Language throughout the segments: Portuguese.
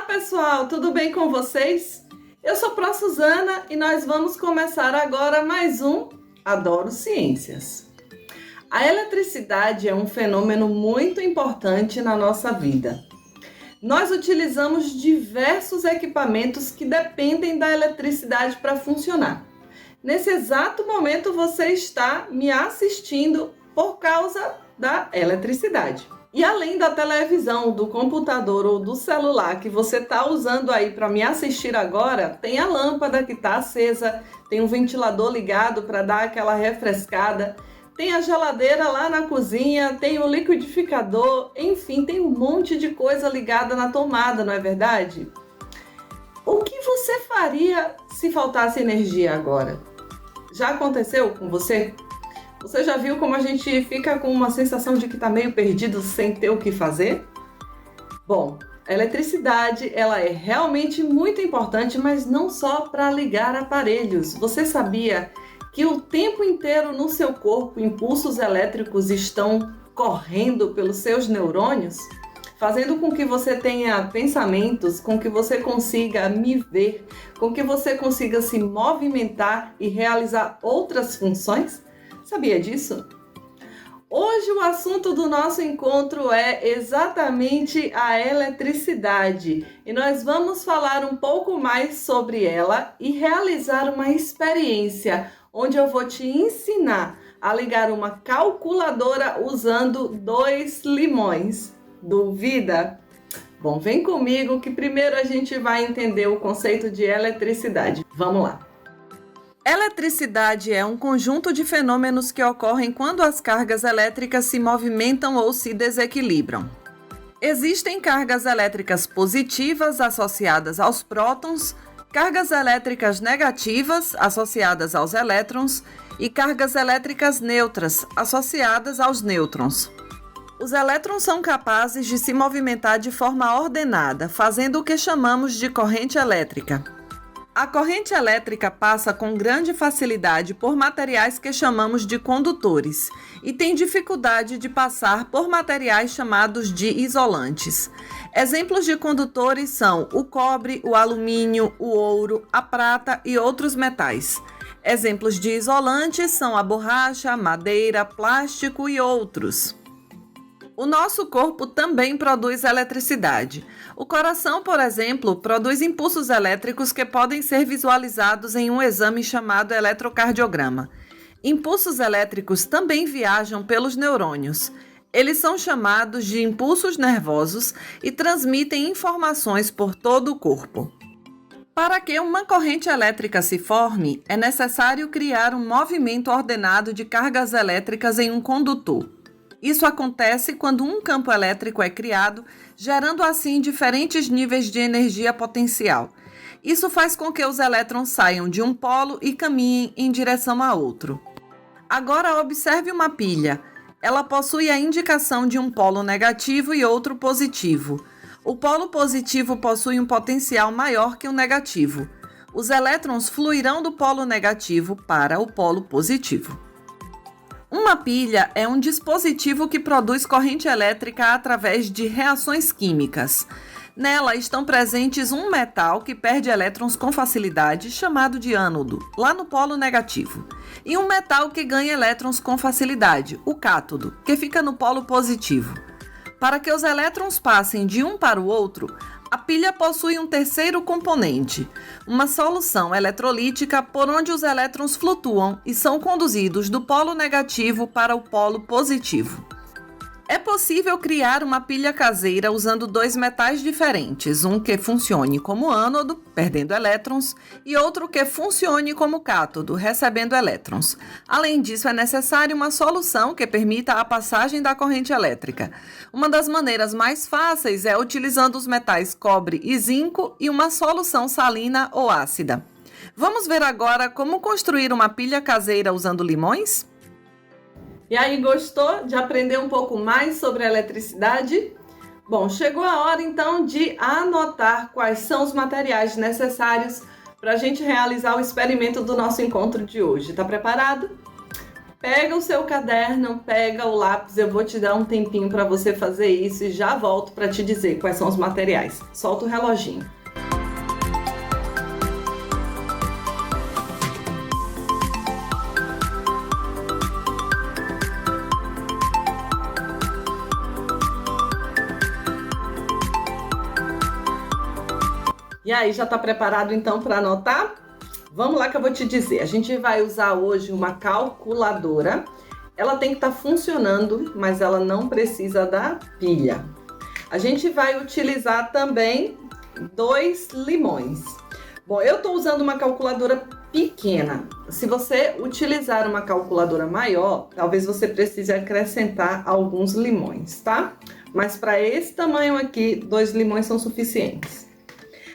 Pessoal, tudo bem com vocês? Eu sou Pró Suzana e nós vamos começar agora mais um Adoro Ciências. A eletricidade é um fenômeno muito importante na nossa vida. Nós utilizamos diversos equipamentos que dependem da eletricidade para funcionar. Nesse exato momento você está me assistindo por causa da eletricidade. E além da televisão, do computador ou do celular que você está usando aí para me assistir agora, tem a lâmpada que está acesa, tem um ventilador ligado para dar aquela refrescada, tem a geladeira lá na cozinha, tem o liquidificador, enfim, tem um monte de coisa ligada na tomada, não é verdade? O que você faria se faltasse energia agora? Já aconteceu com você? Você já viu como a gente fica com uma sensação de que está meio perdido sem ter o que fazer? Bom, a eletricidade ela é realmente muito importante, mas não só para ligar aparelhos. Você sabia que o tempo inteiro no seu corpo impulsos elétricos estão correndo pelos seus neurônios? Fazendo com que você tenha pensamentos, com que você consiga me ver, com que você consiga se movimentar e realizar outras funções? Sabia disso? Hoje o assunto do nosso encontro é exatamente a eletricidade e nós vamos falar um pouco mais sobre ela e realizar uma experiência onde eu vou te ensinar a ligar uma calculadora usando 2 limões. Duvida? Bom, vem comigo que primeiro a gente vai entender o conceito de eletricidade. Vamos lá! Eletricidade é um conjunto de fenômenos que ocorrem quando as cargas elétricas se movimentam ou se desequilibram. Existem cargas elétricas positivas associadas aos prótons, cargas elétricas negativas associadas aos elétrons e cargas elétricas neutras associadas aos nêutrons. Os elétrons são capazes de se movimentar de forma ordenada, fazendo o que chamamos de corrente elétrica. A corrente elétrica passa com grande facilidade por materiais que chamamos de condutores e tem dificuldade de passar por materiais chamados de isolantes. Exemplos de condutores são o cobre, o alumínio, o ouro, a prata e outros metais. Exemplos de isolantes são a borracha, madeira, plástico e outros. O nosso corpo também produz eletricidade. O coração, por exemplo, produz impulsos elétricos que podem ser visualizados em um exame chamado eletrocardiograma. Impulsos elétricos também viajam pelos neurônios. Eles são chamados de impulsos nervosos e transmitem informações por todo o corpo. Para que uma corrente elétrica se forme, é necessário criar um movimento ordenado de cargas elétricas em um condutor. Isso acontece quando um campo elétrico é criado, gerando assim diferentes níveis de energia potencial. Isso faz com que os elétrons saiam de um polo e caminhem em direção a outro. Agora observe uma pilha. Ela possui a indicação de um polo negativo e outro positivo. O polo positivo possui um potencial maior que o negativo. Os elétrons fluirão do polo negativo para o polo positivo. Uma pilha é um dispositivo que produz corrente elétrica através de reações químicas. Nela estão presentes um metal que perde elétrons com facilidade, chamado de ânodo, lá no polo negativo, e um metal que ganha elétrons com facilidade, o cátodo, que fica no polo positivo. Para que os elétrons passem de um para o outro, a pilha possui um terceiro componente, uma solução eletrolítica por onde os elétrons flutuam e são conduzidos do polo negativo para o polo positivo. É possível criar uma pilha caseira usando 2 metais diferentes, um que funcione como ânodo, perdendo elétrons, e outro que funcione como cátodo, recebendo elétrons. Além disso, é necessária uma solução que permita a passagem da corrente elétrica. Uma das maneiras mais fáceis é utilizando os metais cobre e zinco e uma solução salina ou ácida. Vamos ver agora como construir uma pilha caseira usando limões? E aí, gostou de aprender um pouco mais sobre eletricidade? Bom, chegou a hora então de anotar quais são os materiais necessários para a gente realizar o experimento do nosso encontro de hoje. Tá preparado? Pega o seu caderno, pega o lápis, eu vou te dar um tempinho para você fazer isso e já volto para te dizer quais são os materiais. Solta o reloginho. E aí, já está preparado então para anotar? Vamos lá que eu vou te dizer. A gente vai usar hoje uma calculadora. Ela tem que estar funcionando, mas ela não precisa da pilha. A gente vai utilizar também 2 limões. Bom, eu estou usando uma calculadora pequena. Se você utilizar uma calculadora maior, talvez você precise acrescentar alguns limões, tá? Mas para esse tamanho aqui, 2 limões são suficientes.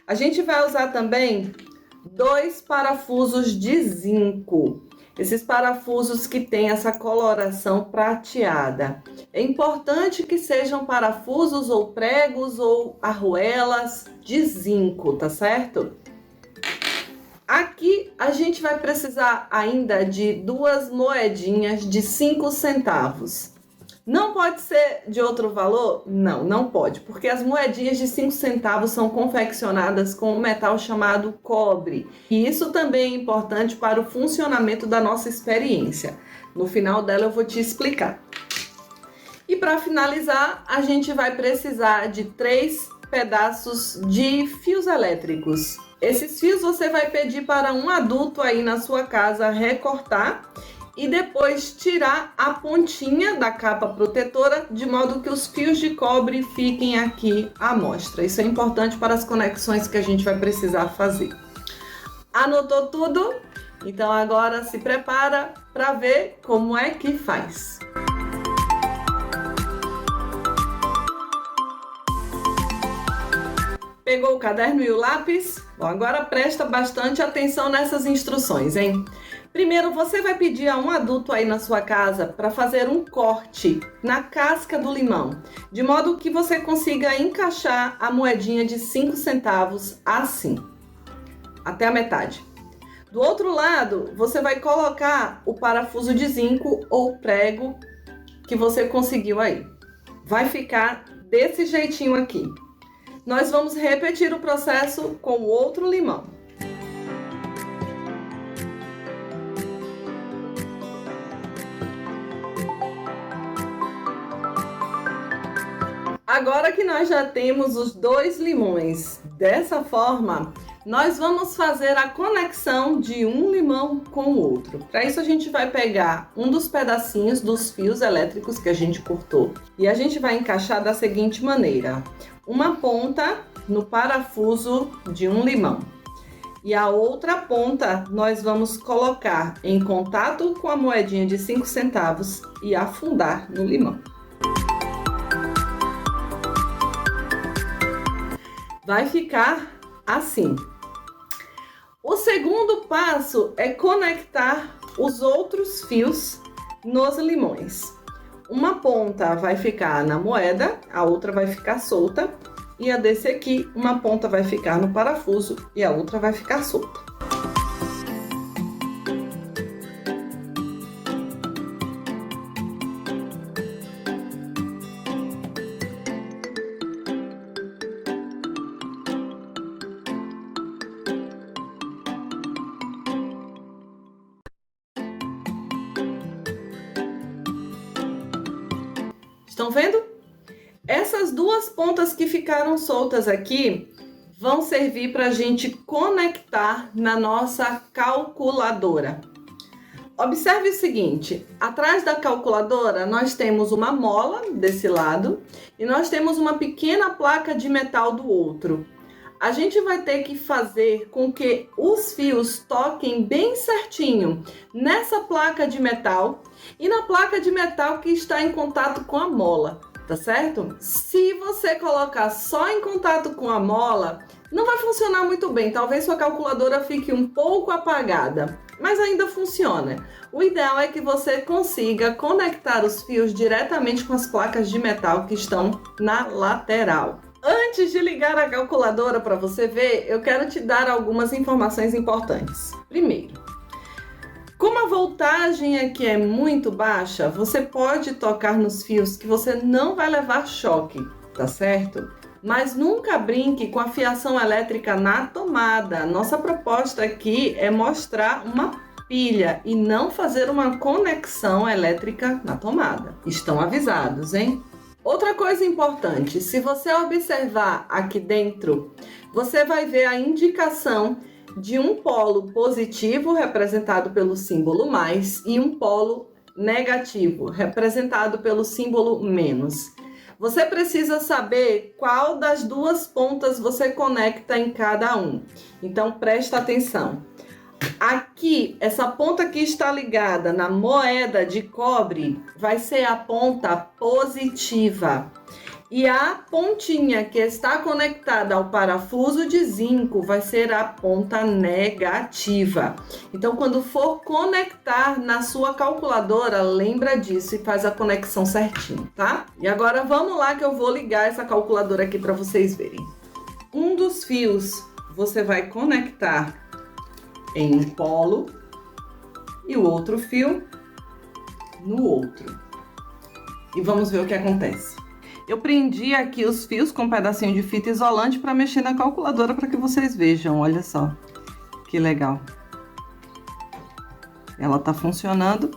A gente vai usar também 2 parafusos de zinco. Esses parafusos que têm essa coloração prateada. É importante que sejam parafusos ou pregos ou arruelas de zinco, tá certo? Aqui a gente vai precisar ainda de 2 moedinhas de 5 centavos. Não pode ser de outro valor? Não, não pode, porque as moedinhas de 5 centavos são confeccionadas com um metal chamado cobre. E isso também é importante para o funcionamento da nossa experiência. No final dela eu vou te explicar. E para finalizar, a gente vai precisar de 3 pedaços de fios elétricos. Esses fios você vai pedir para um adulto aí na sua casa recortar e depois tirar a pontinha da capa protetora, de modo que os fios de cobre fiquem aqui à mostra. Isso é importante para as conexões que a gente vai precisar fazer. Anotou tudo? Então agora se prepara para ver como é que faz. Pegou o caderno e o lápis? Bom, agora presta bastante atenção nessas instruções, hein? Primeiro, você vai pedir a um adulto aí na sua casa para fazer um corte na casca do limão, de modo que você consiga encaixar a moedinha de 5 centavos assim, até a metade. Do outro lado, você vai colocar o parafuso de zinco ou prego que você conseguiu aí. Vai ficar desse jeitinho aqui. Nós vamos repetir o processo com o outro limão. Agora que nós já temos os 2 limões dessa forma, nós vamos fazer a conexão de um limão com o outro. Para isso a gente vai pegar um dos pedacinhos dos fios elétricos que a gente cortou e a gente vai encaixar da seguinte maneira: uma ponta no parafuso de um limão e a outra ponta nós vamos colocar em contato com a moedinha de 5 centavos e afundar no limão. Vai ficar assim. O segundo passo é conectar os outros fios nos limões. Uma ponta vai ficar na moeda, a outra vai ficar solta, e a desse aqui, uma ponta vai ficar no parafuso e a outra vai ficar solta. Estão vendo? Essas 2 pontas que ficaram soltas aqui vão servir para a gente conectar na nossa calculadora. Observe o seguinte: atrás da calculadora nós temos uma mola desse lado e nós temos uma pequena placa de metal do outro. A gente vai ter que fazer com que os fios toquem bem certinho nessa placa de metal e na placa de metal que está em contato com a mola. tá certo? Se você colocar só em contato com a mola, não vai funcionar muito bem. Talvez sua calculadora fique um pouco apagada, mas ainda funciona. O ideal é que você consiga conectar os fios diretamente com as placas de metal que estão na lateral. Antes de ligar a calculadora para você ver, eu quero te dar algumas informações importantes. Primeiro, como a voltagem aqui é muito baixa, você pode tocar nos fios que você não vai levar choque, tá certo? Mas nunca brinque com a fiação elétrica na tomada. Nossa proposta aqui é mostrar uma pilha e não fazer uma conexão elétrica na tomada. Estão avisados, hein? Outra coisa importante, se você observar aqui dentro, você vai ver a indicação de um polo positivo, representado pelo símbolo mais, e um polo negativo, representado pelo símbolo menos. Você precisa saber qual das duas pontas você conecta em cada um. Então, presta atenção. Aqui, essa ponta que está ligada na moeda de cobre vai ser a ponta positiva. E a pontinha que está conectada ao parafuso de zinco vai ser a ponta negativa. Então, quando for conectar na sua calculadora, lembra disso e faz a conexão certinho, tá? E agora vamos lá que eu vou ligar essa calculadora aqui para vocês verem. Um dos fios você vai conectar em um polo e o outro fio no outro. E vamos ver o que acontece. Eu prendi aqui os fios com um pedacinho de fita isolante para mexer na calculadora para que vocês vejam. Olha só, que legal. Ela tá funcionando.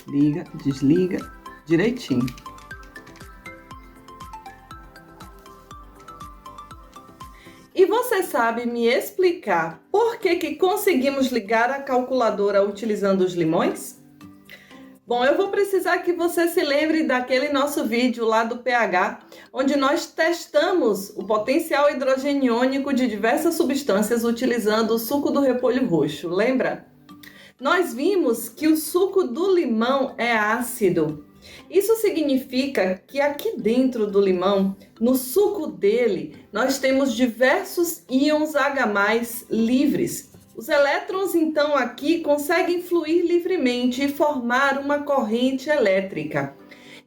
Liga, desliga direitinho. E você sabe me explicar por que conseguimos ligar a calculadora utilizando os limões? Bom, eu vou precisar que você se lembre daquele nosso vídeo lá do pH, onde nós testamos o potencial hidrogeniônico de diversas substâncias utilizando o suco do repolho roxo, lembra? Nós vimos que o suco do limão é ácido. Isso significa que aqui dentro do limão, no suco dele, nós temos diversos íons H+ livres. Os elétrons, então, aqui conseguem fluir livremente e formar uma corrente elétrica.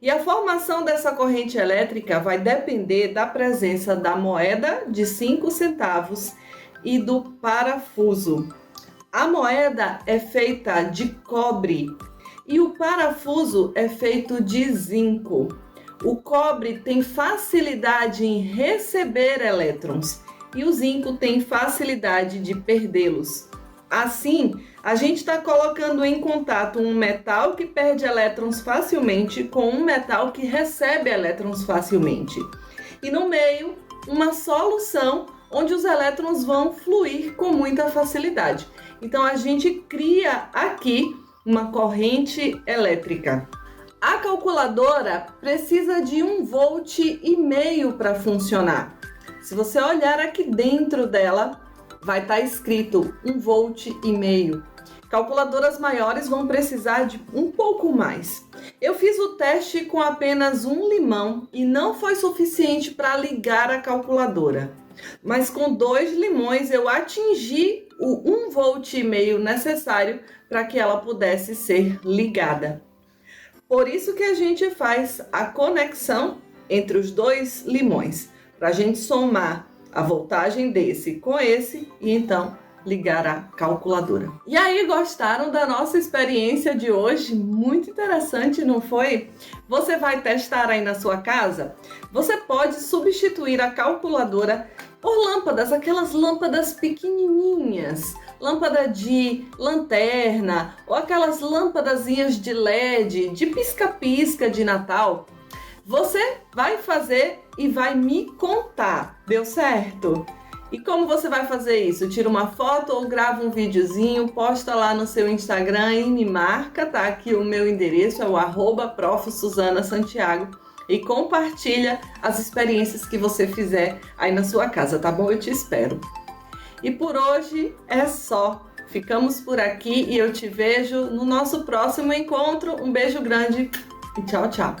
E a formação dessa corrente elétrica vai depender da presença da moeda de 5 centavos e do parafuso. A moeda é feita de cobre e o parafuso é feito de zinco. O cobre tem facilidade em receber elétrons e o zinco tem facilidade de perdê-los. Assim, a gente está colocando em contato um metal que perde elétrons facilmente com um metal que recebe elétrons facilmente. E no meio, uma solução onde os elétrons vão fluir com muita facilidade. Então, a gente cria aqui uma corrente elétrica. A calculadora precisa de 1,5 volt para funcionar. Se você olhar aqui dentro dela, vai estar escrito 1,5 volt. Calculadoras maiores vão precisar de um pouco mais. Eu fiz o teste com apenas um limão e não foi suficiente para ligar a calculadora. Mas com 2 limões eu atingi o 1,5 volt necessário para que ela pudesse ser ligada. Por isso que a gente faz a conexão entre os 2 limões, para a gente somar a voltagem desse com esse e então ligar a calculadora. E aí, gostaram da nossa experiência de hoje? Muito interessante, não foi? Você vai testar aí na sua casa? Você pode substituir a calculadora por lâmpadas, aquelas lâmpadas pequenininhas, lâmpada de lanterna ou aquelas lâmpadazinhas de LED, de pisca-pisca de Natal. Você vai fazer e vai me contar, deu certo? E como você vai fazer isso? Tira uma foto ou grava um videozinho, posta lá no seu Instagram e me marca, tá? Aqui o meu endereço é o @prof.susana_santiago e compartilha as experiências que você fizer aí na sua casa, tá bom? Eu te espero. E por hoje é só. Ficamos por aqui e eu te vejo no nosso próximo encontro. Um beijo grande e tchau, tchau.